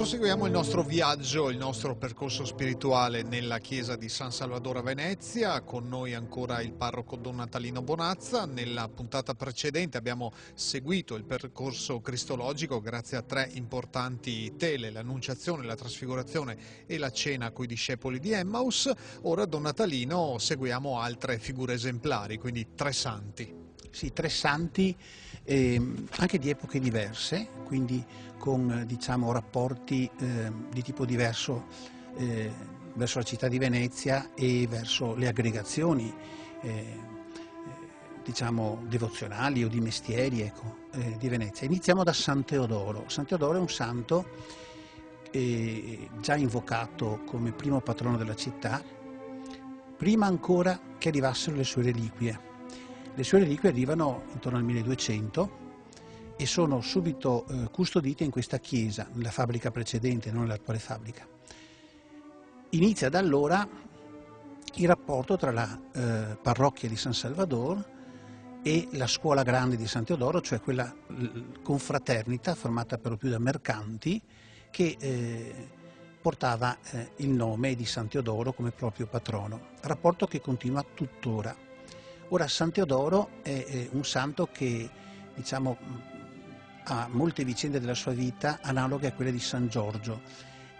Proseguiamo il nostro viaggio, il nostro percorso spirituale nella chiesa di San Salvador a Venezia. Con noi ancora il parroco Don Natalino Bonazza. Nella puntata precedente abbiamo seguito il percorso cristologico grazie a 3 importanti tele: l'Annunciazione, la Trasfigurazione e la cena coi discepoli di Emmaus. Ora, Don Natalino, seguiamo altre figure esemplari, quindi 3 santi. Sì, 3 santi anche di epoche diverse, quindi con diciamo, rapporti di tipo diverso verso la città di Venezia e verso le aggregazioni diciamo, devozionali o di mestieri, ecco, di Venezia. Iniziamo da San Teodoro. San Teodoro è un santo già invocato come primo patrono della città, prima ancora che arrivassero le sue reliquie. Le sue reliquie arrivano intorno al 1200 e sono subito custodite in questa chiesa, nella fabbrica precedente, non nell'attuale fabbrica. Inizia da allora il rapporto tra la parrocchia di San Salvador e la scuola grande di San Teodoro, cioè quella confraternita formata per lo più da mercanti che portava il nome di San Teodoro come proprio patrono, rapporto che continua tuttora. Ora, San Teodoro è un santo che, diciamo, ha molte vicende della sua vita analoghe a quelle di San Giorgio.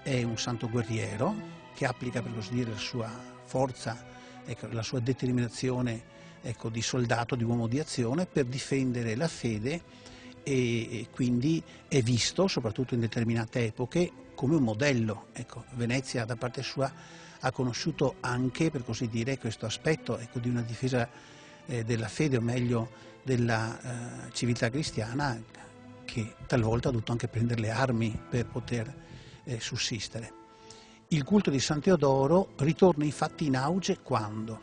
È un santo guerriero che applica, per così dire, la sua forza, ecco, la sua determinazione, ecco, di soldato, di uomo di azione per difendere la fede e quindi è visto, soprattutto in determinate epoche, come un modello. Ecco, Venezia da parte sua ha conosciuto anche, per così dire, questo aspetto, ecco, di una difesa della fede, o meglio della civiltà cristiana, che talvolta ha dovuto anche prendere le armi per poter sussistere. Il culto di San Teodoro ritorna infatti in auge quando?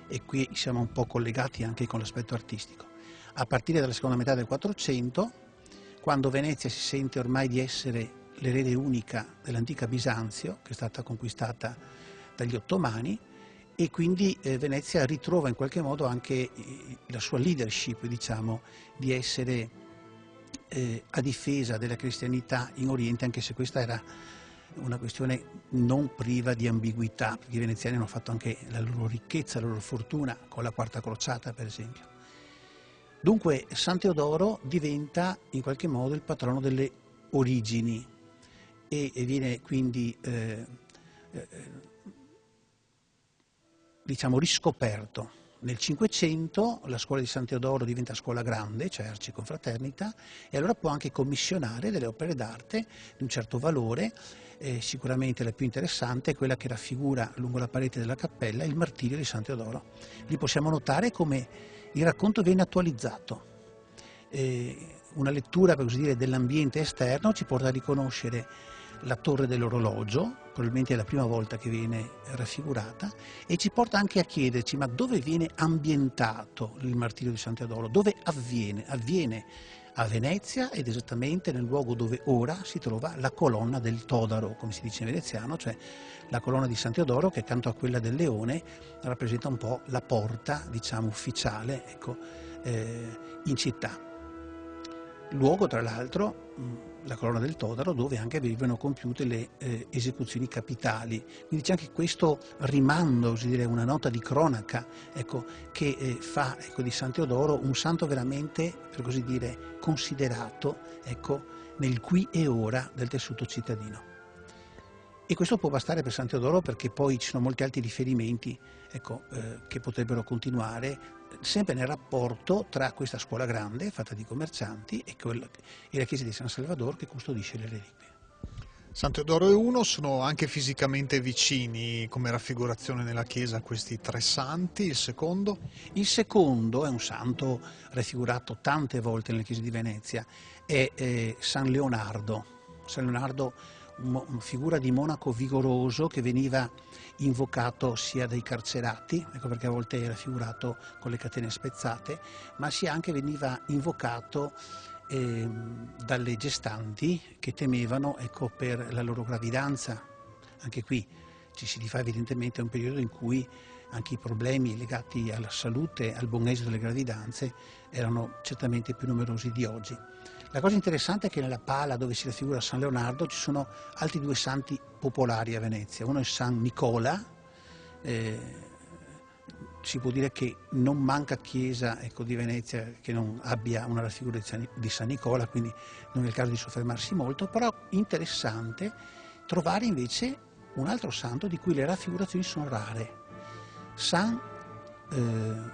E qui siamo un po' collegati anche con l'aspetto artistico. A partire dalla seconda metà del 400, quando Venezia si sente ormai di essere l'erede unica dell'antica Bisanzio, che è stata conquistata dagli ottomani, e quindi Venezia ritrova in qualche modo anche la sua leadership, diciamo, di essere a difesa della cristianità in Oriente, anche se questa era una questione non priva di ambiguità, perché i veneziani hanno fatto anche la loro ricchezza, la loro fortuna con la Quarta Crociata, per esempio. Dunque San Teodoro diventa in qualche modo il patrono delle origini e viene quindi diciamo riscoperto. Nel Cinquecento la scuola di San Teodoro diventa scuola grande, cioè arciconfraternita, e allora può anche commissionare delle opere d'arte di un certo valore. Sicuramente la più interessante è quella che raffigura lungo la parete della cappella il martirio di San Teodoro. Lì possiamo notare come il racconto viene attualizzato. Una lettura, per così dire, dell'ambiente esterno ci porta a riconoscere la torre dell'orologio, probabilmente è la prima volta che viene raffigurata, e ci porta anche a chiederci: ma dove viene ambientato il martirio di San Teodoro? Dove avviene? Avviene a Venezia ed esattamente nel luogo dove ora si trova la colonna del Todaro, come si dice in veneziano, cioè la colonna di San Teodoro che accanto a quella del Leone rappresenta un po' la porta, diciamo, ufficiale, ecco, in città. Luogo, tra l'altro, la colonna del Todaro, dove anche venivano compiute le esecuzioni capitali. Quindi c'è anche questo rimando, così dire, una nota di cronaca, ecco, che fa, ecco, di San Teodoro un santo veramente, per così dire, considerato, ecco, nel qui e ora del tessuto cittadino. E questo può bastare per San Teodoro, perché poi ci sono molti altri riferimenti, ecco, che potrebbero continuare, sempre nel rapporto tra questa scuola grande fatta di commercianti e la chiesa di San Salvador che custodisce le reliquie. San Teodoro e uno sono anche fisicamente vicini come raffigurazione nella chiesa questi 3 santi. Il secondo? Il secondo è un santo raffigurato tante volte nelle chiese di Venezia, è San Leonardo. San Leonardo, figura di monaco vigoroso che veniva invocato sia dai carcerati, ecco perché a volte è raffigurato con le catene spezzate, ma sia anche veniva invocato dalle gestanti che temevano, ecco, per la loro gravidanza. Anche qui ci si rifà evidentemente a un periodo in cui anche i problemi legati alla salute, al buon esito delle gravidanze erano certamente più numerosi di oggi. La cosa interessante è che nella pala dove si raffigura San Leonardo ci sono altri due santi popolari a Venezia. Uno è San Nicola, si può dire che non manca chiesa, ecco, di Venezia che non abbia una raffigura di San Nicola, quindi non è il caso di soffermarsi molto, però interessante trovare invece un altro santo di cui le raffigurazioni sono rare, San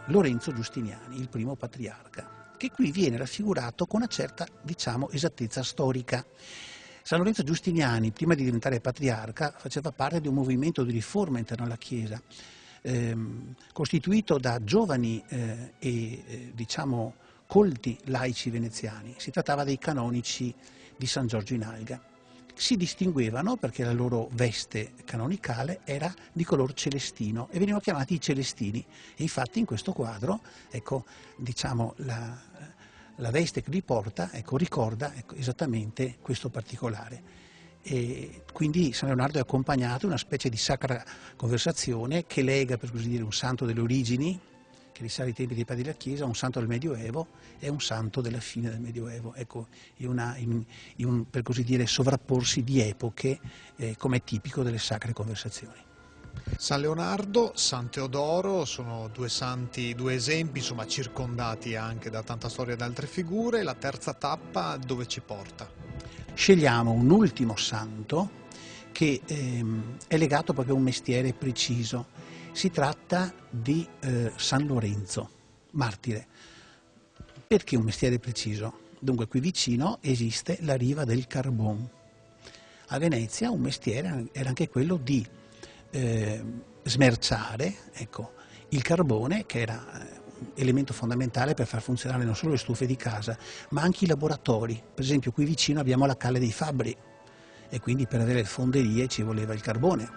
Lorenzo Giustiniani, il primo patriarca, che qui viene raffigurato con una certa, diciamo, esattezza storica. San Lorenzo Giustiniani, prima di diventare patriarca, faceva parte di un movimento di riforma interno alla Chiesa, costituito da giovani diciamo, colti laici veneziani. Si trattava dei canonici di San Giorgio in Alga. Si distinguevano perché la loro veste canonicale era di color celestino e venivano chiamati i celestini. E infatti in questo quadro, ecco, diciamo, la veste che li porta, ecco, ricorda, ecco, esattamente questo particolare. E quindi San Leonardo è accompagnato da una specie di sacra conversazione che lega, per così dire, un santo delle origini, che risale ai tempi dei padri della Chiesa, un santo del Medioevo e un santo della fine del Medioevo, ecco, in un, per così dire, sovrapporsi di epoche, come è tipico delle sacre conversazioni. San Leonardo, San Teodoro sono due santi, due esempi, insomma, circondati anche da tanta storia e da altre figure. La terza tappa dove ci porta? Scegliamo un ultimo santo che è legato proprio a un mestiere preciso. Si tratta di San Lorenzo, martire. Perché un mestiere preciso? Dunque qui vicino esiste la riva del Carbon. A Venezia un mestiere era anche quello di smerciare, ecco, il carbone, che era elemento fondamentale per far funzionare non solo le stufe di casa, ma anche i laboratori. Per esempio qui vicino abbiamo la Calle dei Fabbri e quindi per avere le fonderie ci voleva il carbone.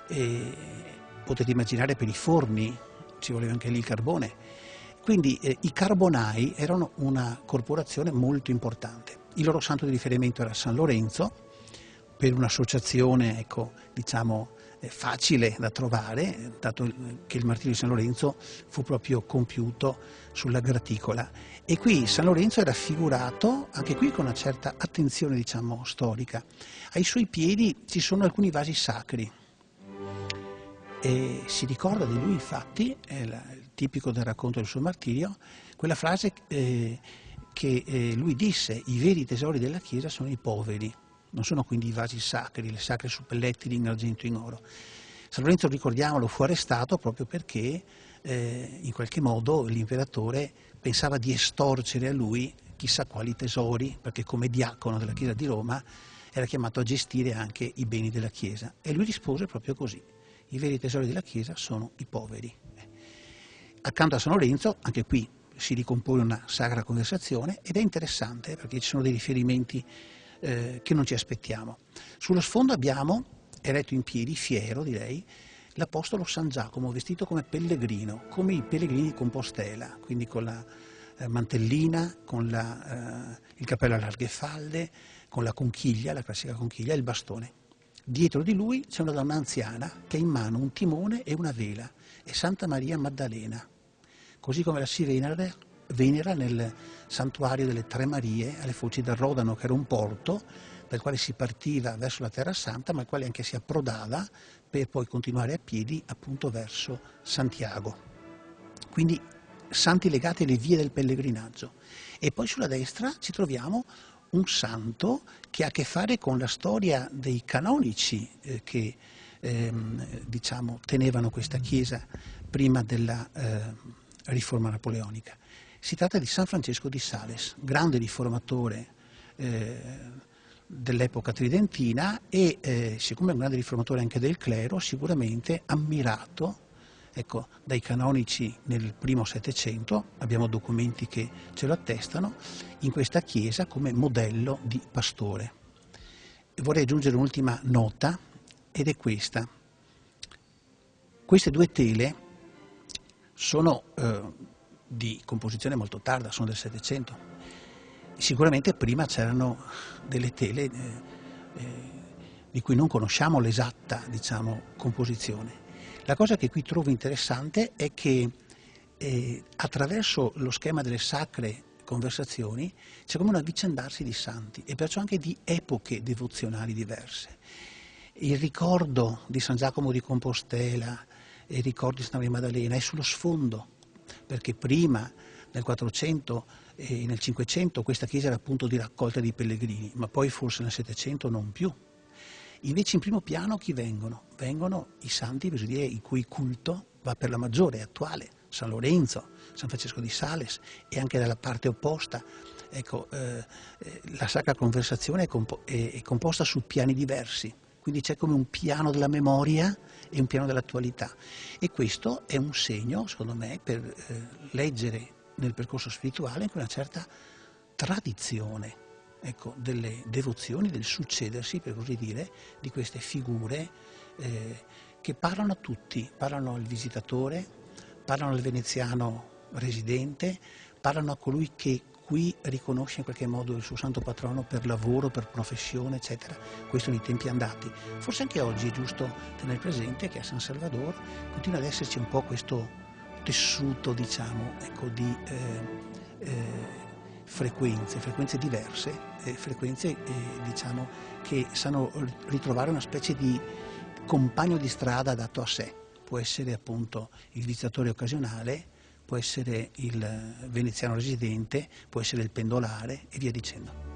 E potete immaginare per i forni ci voleva anche lì il carbone. Quindi i carbonai erano una corporazione molto importante. Il loro santo di riferimento era San Lorenzo, per un'associazione, ecco, diciamo, facile da trovare, dato che il martirio di San Lorenzo fu proprio compiuto sulla graticola. E qui San Lorenzo è raffigurato, anche qui con una certa attenzione, diciamo, storica. Ai suoi piedi ci sono alcuni vasi sacri. E si ricorda di lui, infatti, è il tipico del racconto del suo martirio, quella frase che lui disse: i veri tesori della Chiesa sono i poveri. Non sono quindi i vasi sacri, le sacre suppellettili in argento e in oro. San Lorenzo, ricordiamolo, fu arrestato proprio perché in qualche modo l'imperatore pensava di estorcere a lui chissà quali tesori, perché come diacono della Chiesa di Roma era chiamato a gestire anche i beni della Chiesa. E lui rispose proprio così: i veri tesori della Chiesa sono i poveri. Accanto a San Lorenzo, anche qui si ricompone una sacra conversazione ed è interessante perché ci sono dei riferimenti che non ci aspettiamo. Sullo sfondo abbiamo, eretto in piedi, fiero direi, l'Apostolo San Giacomo vestito come pellegrino, come i pellegrini di Compostela, quindi con la mantellina, con il cappello a larghe falde, con la conchiglia, la classica conchiglia, e il bastone. Dietro di lui c'è una donna anziana che ha in mano un timone e una vela, è Santa Maria Maddalena, così come la si venera nel santuario delle Tre Marie alle foci del Rodano, che era un porto dal quale si partiva verso la Terra Santa, ma al quale anche si approdava per poi continuare a piedi appunto verso Santiago. Quindi santi legati alle vie del pellegrinaggio. E poi sulla destra ci troviamo un santo che ha a che fare con la storia dei canonici che diciamo tenevano questa chiesa prima della riforma napoleonica. Si tratta di San Francesco di Sales, grande riformatore dell'epoca tridentina e siccome è un grande riformatore anche del clero, sicuramente ammirato, ecco, dai canonici nel primo Settecento, abbiamo documenti che ce lo attestano, in questa chiesa come modello di pastore. E vorrei aggiungere un'ultima nota ed è questa. Queste due tele sono di composizione molto tarda, sono del Settecento. Sicuramente prima c'erano delle tele di cui non conosciamo l'esatta, diciamo, composizione. La cosa che qui trovo interessante è che attraverso lo schema delle sacre conversazioni c'è come un avvicendarsi di santi e perciò anche di epoche devozionali diverse. Il ricordo di San Giacomo di Compostela e il ricordo di Santa Maria Maddalena è sullo sfondo, perché prima nel 400 e nel 500 questa chiesa era punto di raccolta dei pellegrini, ma poi forse nel 700 non più. Invece in primo piano chi vengono? Vengono i santi, per così dire, il cui culto va per la maggiore, è attuale. San Lorenzo, San Francesco di Sales, e anche dalla parte opposta. Ecco, la Sacra Conversazione è composta su piani diversi, quindi c'è come un piano della memoria e un piano dell'attualità. E questo è un segno, secondo me, per leggere nel percorso spirituale anche una certa tradizione, ecco, delle devozioni, del succedersi, per così dire, di queste figure che parlano a tutti, parlano al visitatore, parlano al veneziano residente, parlano a colui che qui riconosce in qualche modo il suo santo patrono per lavoro, per professione, eccetera. Questo nei tempi andati. Forse anche oggi è giusto tenere presente che a San Salvador continua ad esserci un po' questo tessuto, diciamo, ecco, di frequenze diverse, frequenze diciamo, che sanno ritrovare una specie di compagno di strada adatto a sé. Può essere appunto il visitatore occasionale, può essere il veneziano residente, può essere il pendolare e via dicendo.